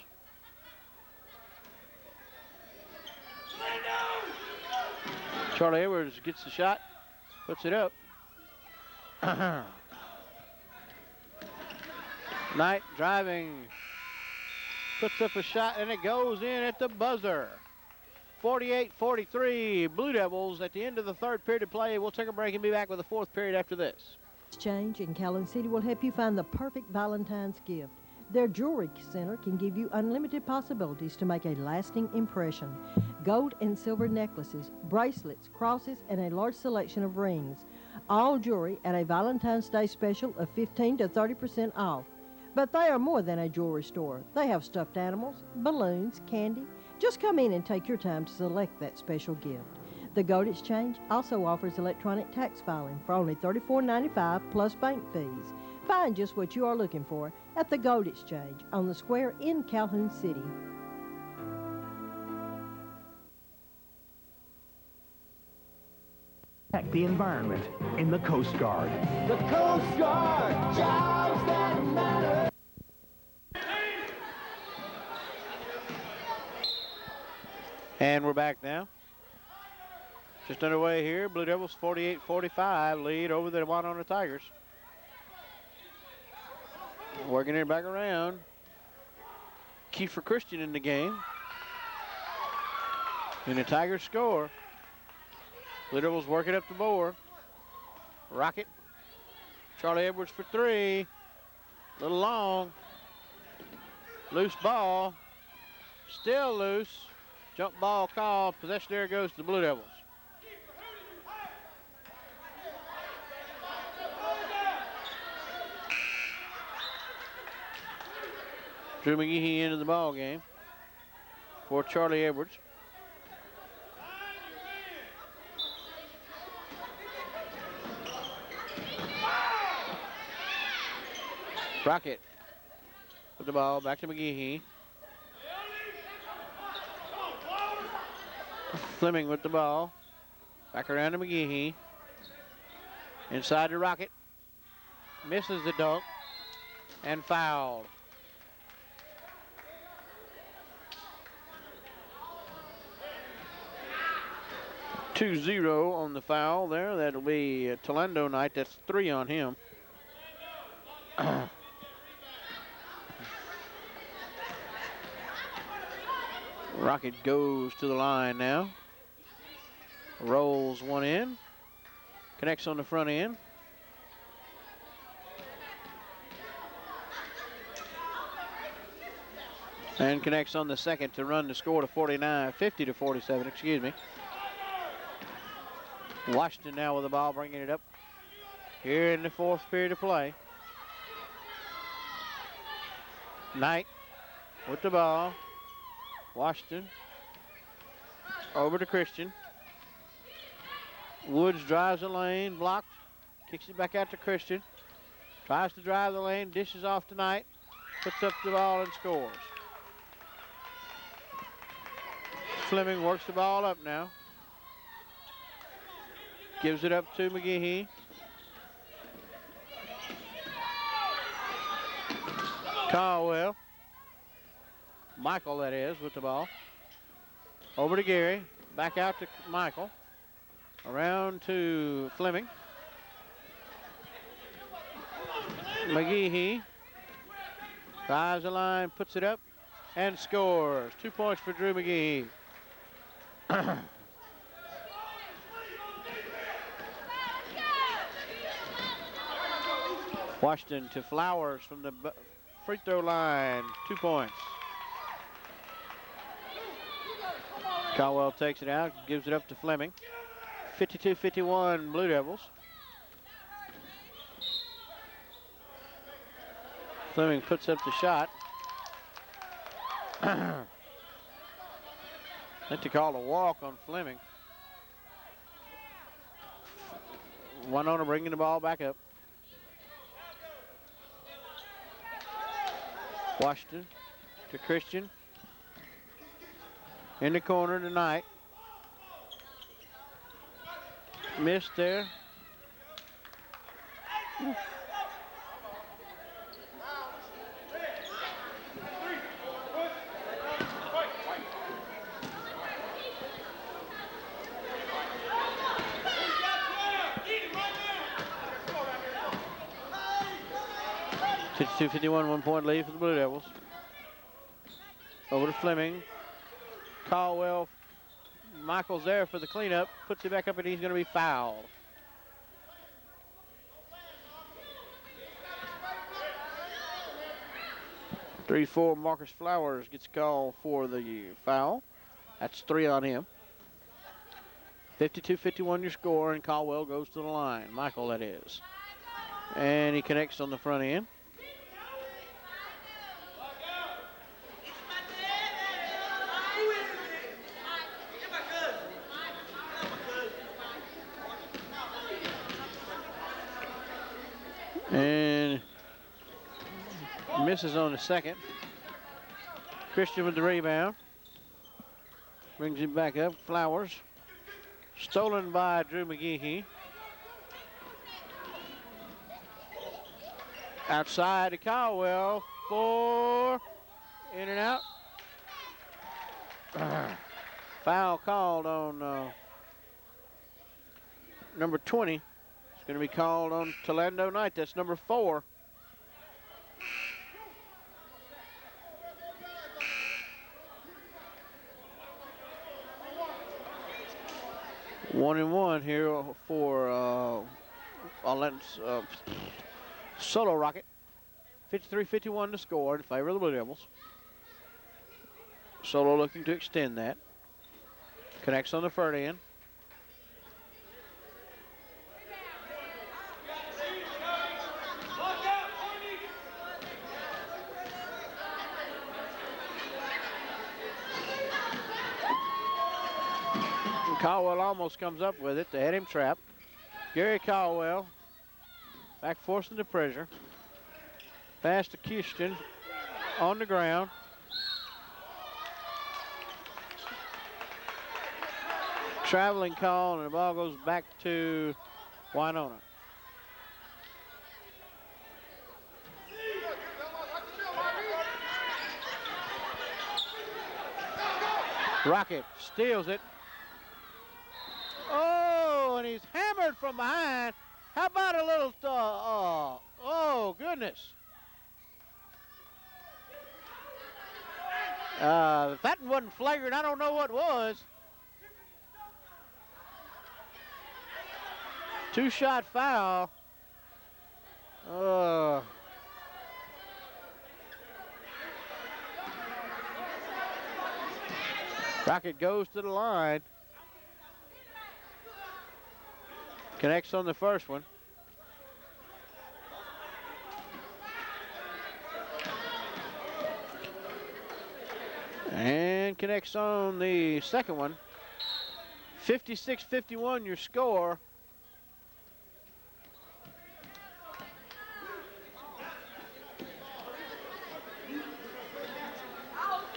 Charlie Edwards gets the shot, puts it up. Knight driving, puts up a shot, and it goes in at the buzzer. 48-43, Blue Devils at the end of the third period of play. We'll take a break and be back with the fourth period after this. Exchange in Calhoun City will help you find the perfect Valentine's gift. Their jewelry center can give you unlimited possibilities to make a lasting impression. Gold and silver necklaces, bracelets, crosses, and a large selection of rings. All jewelry at a Valentine's Day special of 15 to 30% off. But they are more than a jewelry store. They have stuffed animals, balloons, candy. Just come in and take your time to select that special gift. The Gold Exchange also offers electronic tax filing for only $34.95 plus bank fees. Find just what you are looking for at the Gold Exchange on the square in Calhoun City. Protect the environment in the Coast Guard. The Coast Guard, jobs that matter. And we're back now. Just underway here. Blue Devils 48-45 lead over the Winona Tigers. Working it back around. Kiefer Christian in the game. And the Tigers score. Blue Devils working up the board. Rocket. Charlie Edwards for three. A little long. Loose ball. Still loose. Jump ball call. Possession there goes to the Blue Devils. Drew McGehee into the ball game for Charlie Edwards. Rocket with the ball back to McGehee. Fleming with the ball. Back around to McGehee. Inside to Rocket. Misses the dunk and fouled. 2-0 on the foul there. That'll be Toledo Knight. That's 3 on him. Rocket goes to the line now. Rolls one in. Connects on the front end. And connects on the second to run the score to 50 to 47, excuse me. Washington now with the ball, bringing it up here in the fourth period of play. Knight with the ball. Washington over to Christian. Woods drives the lane, blocked, kicks it back out to Christian. Tries to drive the lane, dishes off to Knight, puts up the ball and scores. Fleming works the ball up now. Gives it up to McGehee. Caldwell. Michael, that is, with the ball. Over to Gary. Back out to Michael. Around to Fleming. McGehee drives the line, puts it up, and scores. 2 points for Drew McGehee. Washington to Flowers from the free throw line. 2 points. Caldwell takes it out, gives it up to Fleming. 52-51 Blue Devils. Fleming puts up the shot. I think they called a walk on Fleming. Winona bringing the ball back up. Washington to Christian. In the corner tonight. Missed there. (52-51), 1 point lead for the Blue Devils. Over to Fleming. Caldwell. Michael's there for the cleanup. Puts it back up and he's going to be fouled. (3-4) Marcus Flowers gets called for the foul. That's 3 on him. 52-51 your score, and Caldwell goes to the line. Michael, that is. And he connects on the front end. And misses on the second. Christian with the rebound. Brings him back up. Flowers. Stolen by Drew McGehee. Outside to Caldwell. 4. In and out. Foul called on number 20. It's going to be called on Toledo Knight. That's number 4. One and one here for Solo Rocket. 53-51 to score in favor of the Blue Devils. Solo looking to extend that. Connects on the front end. Caldwell almost comes up with it. They had him trapped. Gary Caldwell back forcing the pressure. Pass to Kirsten on the ground. Traveling call, and the ball goes back to Winona. Rocket steals it. Oh, and he's hammered from behind. How about a little, oh, goodness. If that wasn't flagrant, I don't know what was. 2-shot foul. Rocket goes to the line. Connects on the first one. And connects on the second one. 56-51 your score.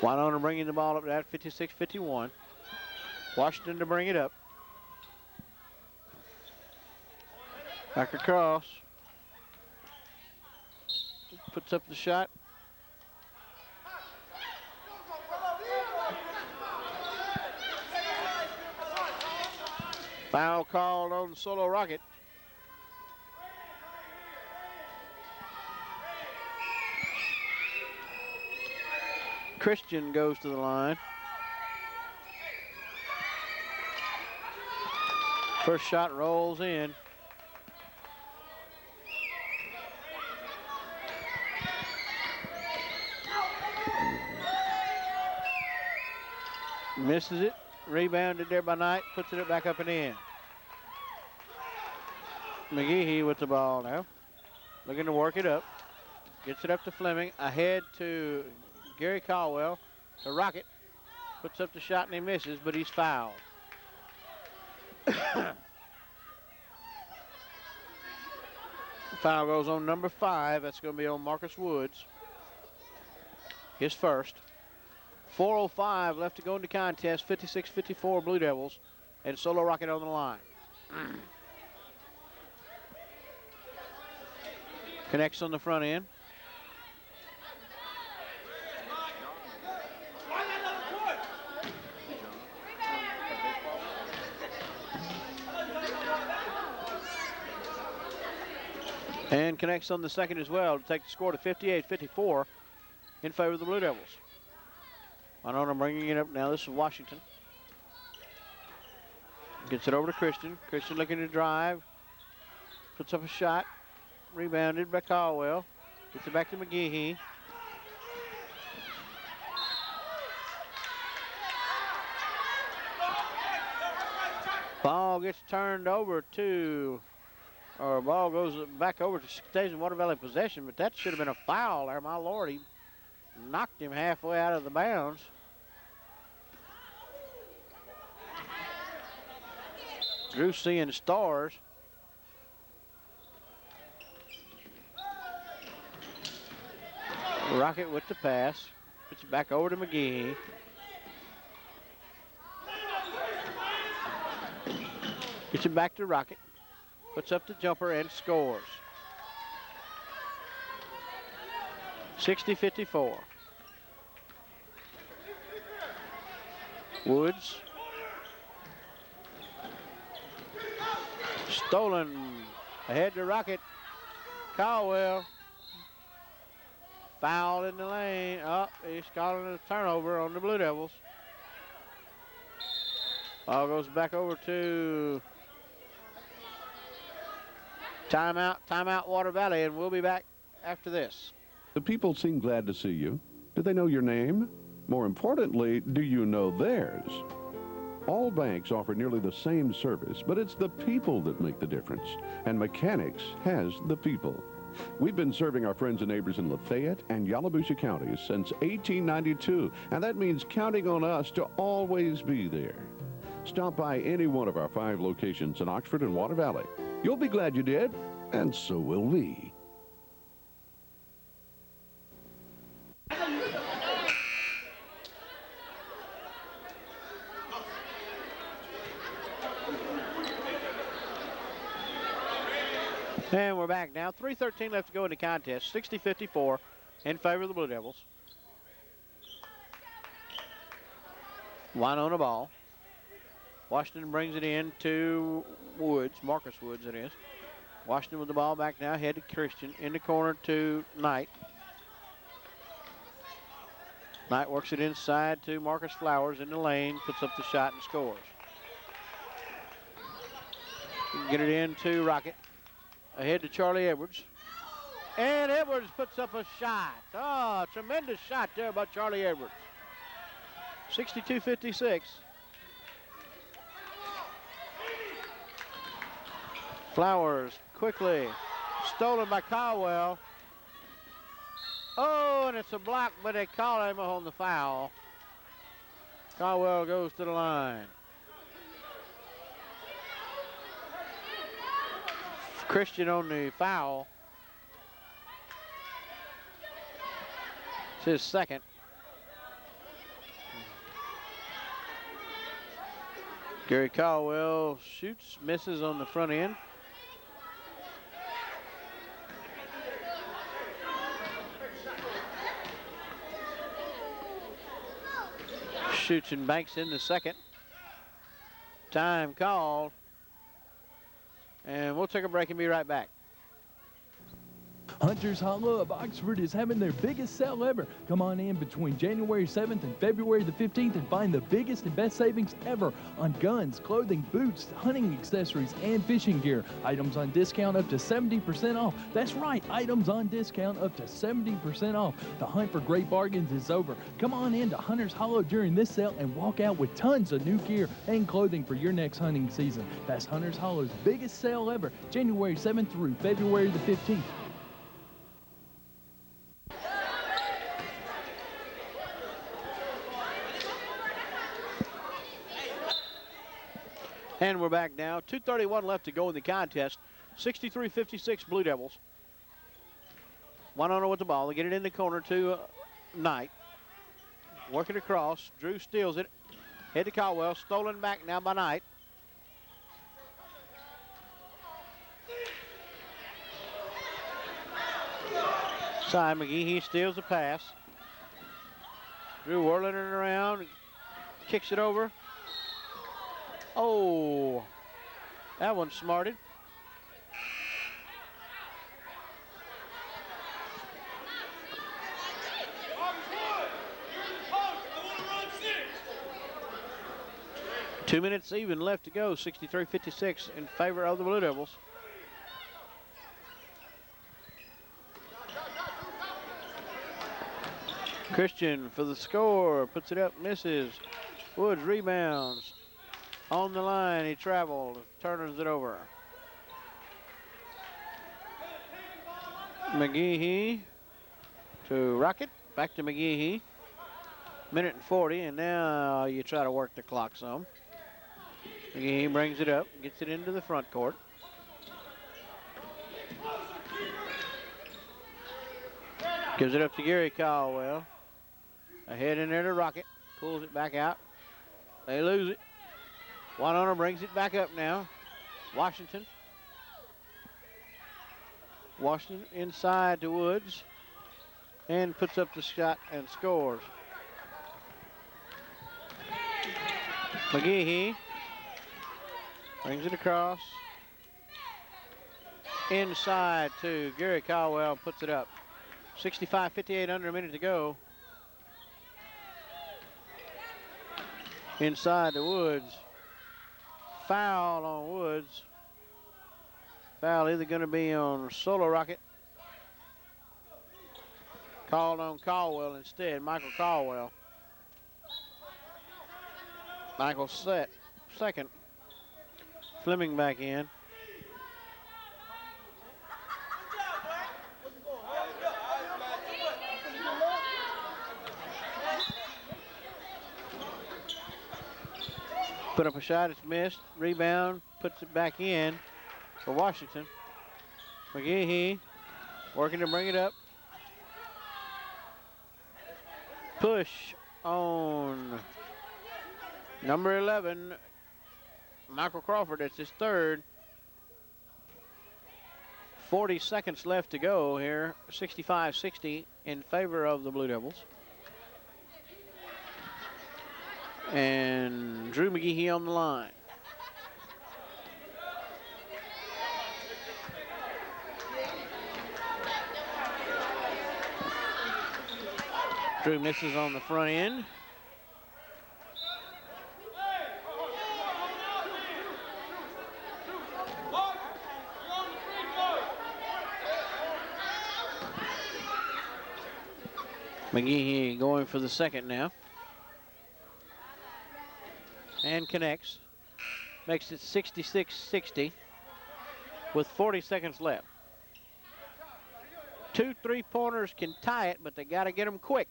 Winona bringing the ball up to that 56-51. Washington to bring it up. Back across. Puts up the shot. Foul called on Solo Rocket. Christian goes to the line. First shot rolls in. Misses it. Rebounded there by Knight. Puts it back up and in. McGehee with the ball now. Looking to work it up. Gets it up to Fleming. Ahead to Gary Caldwell. To Rocket. Puts up the shot and he misses, but he's fouled. Foul goes on number 5. That's going to be on Marcus Woods. His first. 4:05 left to go in the contest. 56-54 Blue Devils. And Solo Rocket on the line. Connects on the front end. And connects on the second as well to take the score to 58-54 in favor of the Blue Devils. Winona bringing it up now. This is Washington. Gets it over to Christian. Christian looking to drive. Puts up a shot. Rebounded by Caldwell. Gets it back to McGehee. Ball gets turned over to, or ball goes back over to, stays in Water Valley possession, but that should have been a foul there. My Lord, he knocked him halfway out of the bounds. Drew seeing stars. Rocket with the pass. Puts it back over to McGehee. Gets it back to Rocket. Puts up the jumper and scores. 60-54. Woods. Stolen. Ahead to Rocket. Caldwell. Foul in the lane. Oh, he's calling a turnover on the Blue Devils. Ball goes back over to timeout Water Valley, and we'll be back after this. The people seem glad to see you. Do they know your name? More importantly, do you know theirs? All banks offer nearly the same service, but it's the people that make the difference. And Mechanics has the people. We've been serving our friends and neighbors in Lafayette and Yalobusha counties since 1892, and that means counting on us to always be there. Stop by any one of our 5 locations in Oxford and Water Valley. You'll be glad you did, and so will we. And we're back now. 3:13 left to go in the contest. 60-54 in favor of the Blue Devils. Winona ball. Washington brings it in to Woods, Marcus Woods it is. Washington with the ball back now, head to Christian. In the corner to Knight. Knight works it inside to Marcus Flowers in the lane, puts up the shot and scores. Get it in to Rocket. Ahead to Charlie Edwards. And Edwards puts up a shot. Oh, tremendous shot there by Charlie Edwards. 62-56. Flowers quickly. Stolen by Caldwell. Oh, and it's a block, but they call him on the foul. Caldwell goes to the line. Christian on the foul. It's his second. Gary Caldwell shoots, misses on the front end. Shoots and banks in the second. Time called. And we'll take a break and be right back. Hunter's Hollow of Oxford is having their biggest sale ever. Come on in between January 7th and February the 15th and find the biggest and best savings ever on guns, clothing, boots, hunting accessories, and fishing gear. Items on discount up to 70% off. That's right, items on discount up to 70% off. The hunt for great bargains is over. Come on in to Hunter's Hollow during this sale and walk out with tons of new gear and clothing for your next hunting season. That's Hunter's Hollow's biggest sale ever, January 7th through February the 15th. And we're back now. 2:31 left to go in the contest. 63-56 Blue Devils. Winona with the ball. They get it in the corner to Knight. Working across. Drew steals it. Head to Caldwell. Stolen back now by Knight. Cy McGee, he steals the pass. Drew whirling it around. Kicks it over. Oh, that one smarted. Two minutes even left to go. 63-56 in favor of the Blue Devils. Christian for the score. Puts it up, misses. Woods rebounds. On the line, he traveled, turns it over. McGehee to Rocket, back to McGehee. Minute and 40, and now you try to work the clock some. McGehee brings it up, gets it into the front court. Gives it up to Gary Caldwell. Ahead in there to Rocket, pulls it back out. They lose it. Winona brings it back up now. Washington. Washington inside to Woods. And puts up the shot and scores. McGehee brings it across. Inside to Gary Caldwell, puts it up. 65-58, under a minute to go. Inside to Woods. Foul on Woods. Foul either going to be on Solo Rocket. Called on Caldwell instead, Michael Caldwell. Michael set, second. Fleming back in. Put up a shot, it's missed. Rebound, puts it back in for Washington. McGehee working to bring it up. Push on number 11, Michael Crawford. That's his third. 40 seconds left to go here. 65-60 in favor of the Blue Devils. And Drew McGehee on the line. Drew misses on the front end. McGehee going for the second now. And connects. Makes it 66-60 with 40 seconds left. 2 3-pointers can tie it, but they got to get them quick.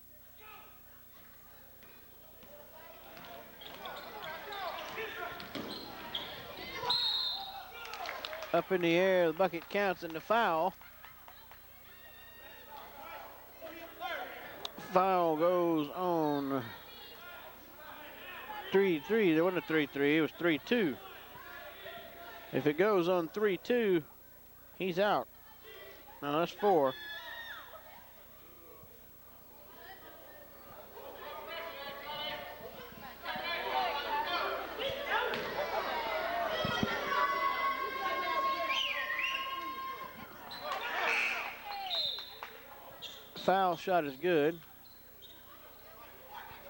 Up in the air, the bucket counts and the foul. Foul goes on 3-3. There wasn't a 3-3, it was 3-2. If it goes on 3-2, he's out. No, that's 4. Foul shot is good.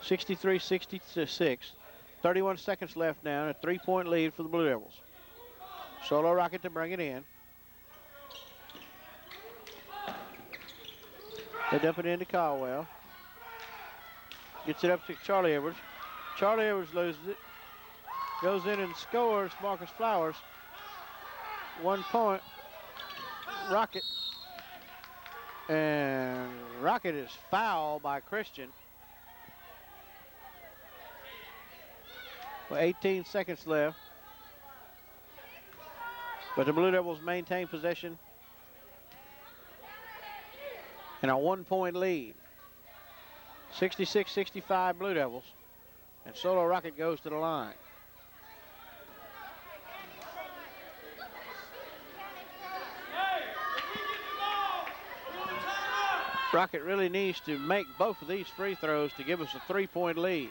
63-66. 31 seconds left now, and a 3-point lead for the Blue Devils. Solo Rocket to bring it in. They dump it into Caldwell. Gets it up to Charlie Edwards. Charlie Edwards loses it. Goes in and scores Marcus Flowers. 1 point. Rocket. And Rocket is fouled by Christian. With 18 seconds left. But the Blue Devils maintain possession and a 1-point lead. 66-65 Blue Devils. And Solo Rocket goes to the line. Rocket really needs to make both of these free throws to give us a 3-point lead.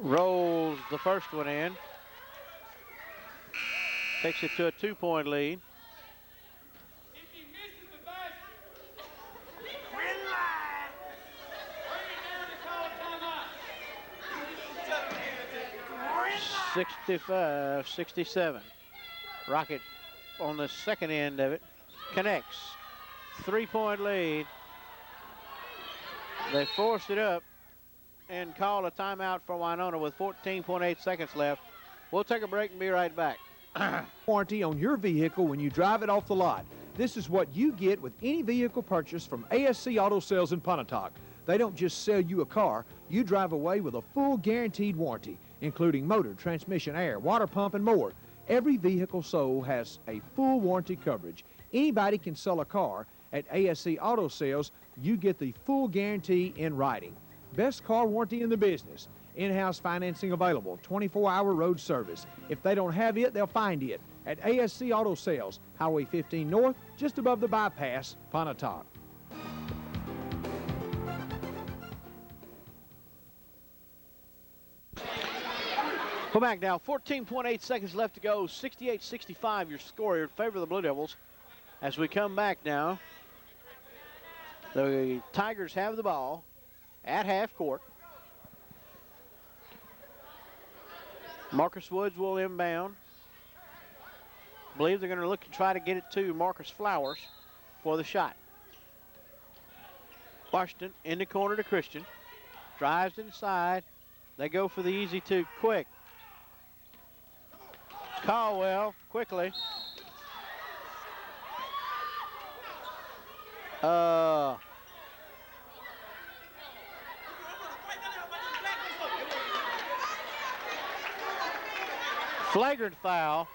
Rolls the first one in. Takes it to a 2-point lead. $65-67. Rocket on the second end of it connects. 3-point lead. They forced it up and called a timeout for Winona with 14.8 seconds left. We'll take a break and be right back. Warranty on your vehicle when you drive it off the lot. This is what you get with any vehicle purchase from ASC Auto Sales in Pontotoc. They don't just sell you a car, you drive away with a full guaranteed warranty, including motor, transmission, air, water pump, and more. Every vehicle sold has a full warranty coverage. Anybody can sell a car. At ASC Auto Sales, you get the full guarantee in writing. Best car warranty in the business. In-house financing available, 24-hour road service. If they don't have it, they'll find it at ASC Auto Sales, Highway 15 North, just above the bypass, Pontotoc. Come back now, 14.8 seconds left to go. 68-65 your score here in favor of the Blue Devils. As we come back now, the Tigers have the ball at half court. Marcus Woods will inbound. I believe they're going to look and try to get it to Marcus Flowers for the shot. Washington in the corner to Christian. Drives inside. They go for the easy two quick. Caldwell quickly. Flagrant foul.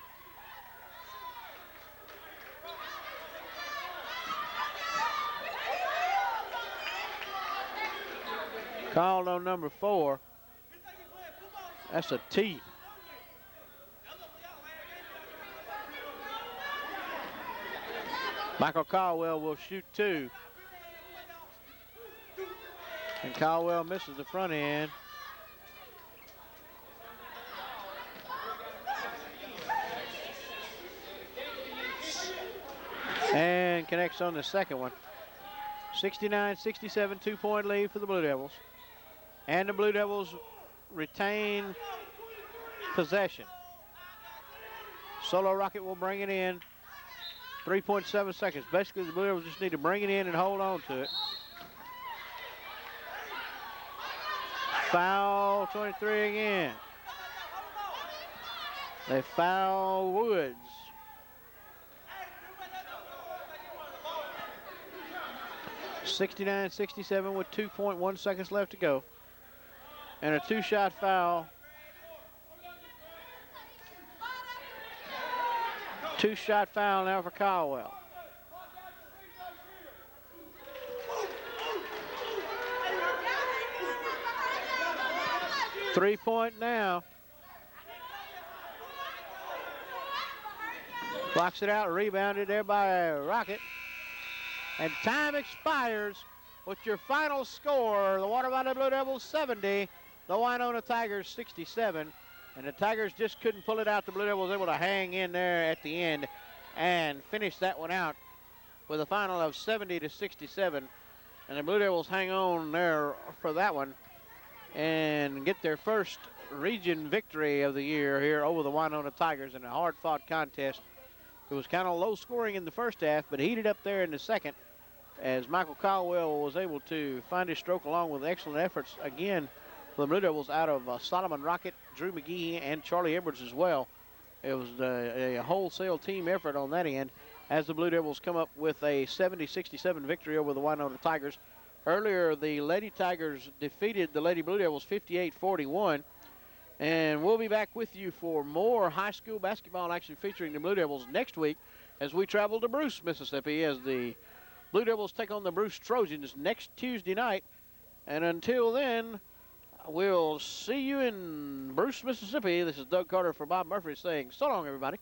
Called on number 4. That's a T. Michael Caldwell will shoot 2. And Caldwell misses the front end. And connects on the second one. 69-67, 2-point lead for the Blue Devils. And the Blue Devils retain possession. Solo Rocket will bring it in. 3.7 seconds. Basically, the Blue Devils just need to bring it in and hold on to it. Foul 23 again. They foul Woods. (69-67) with 2.1 seconds left to go. And a 2-shot foul. 2-shot foul now for Caldwell. Three-point now. Blocks it out, rebounded there by Rocket. And time expires with your final score. The Waterville Blue Devils 70, the Winona Tigers 67. And the Tigers just couldn't pull it out. The Blue Devils able to hang in there at the end and finish that one out with a final of 70-67. And the Blue Devils hang on there for that one and get their first region victory of the year here over the Winona Tigers in a hard-fought contest. It was kind of low scoring in the first half, but heated up there in the second as Michael Caldwell was able to find his stroke along with excellent efforts again for the Blue Devils out of Solomon Rocket, Drew McGee, and Charlie Edwards as well. It was a wholesale team effort on that end as the Blue Devils come up with a 70-67 victory over the Winona Tigers. Earlier, the Lady Tigers defeated the Lady Blue Devils 58-41. And we'll be back with you for more high school basketball action featuring the Blue Devils next week as we travel to Bruce, Mississippi, as the Blue Devils take on the Bruce Trojans next Tuesday night. And until then, we'll see you in Bruce, Mississippi. This is Doug Carter for Bob Murphy saying so long, everybody.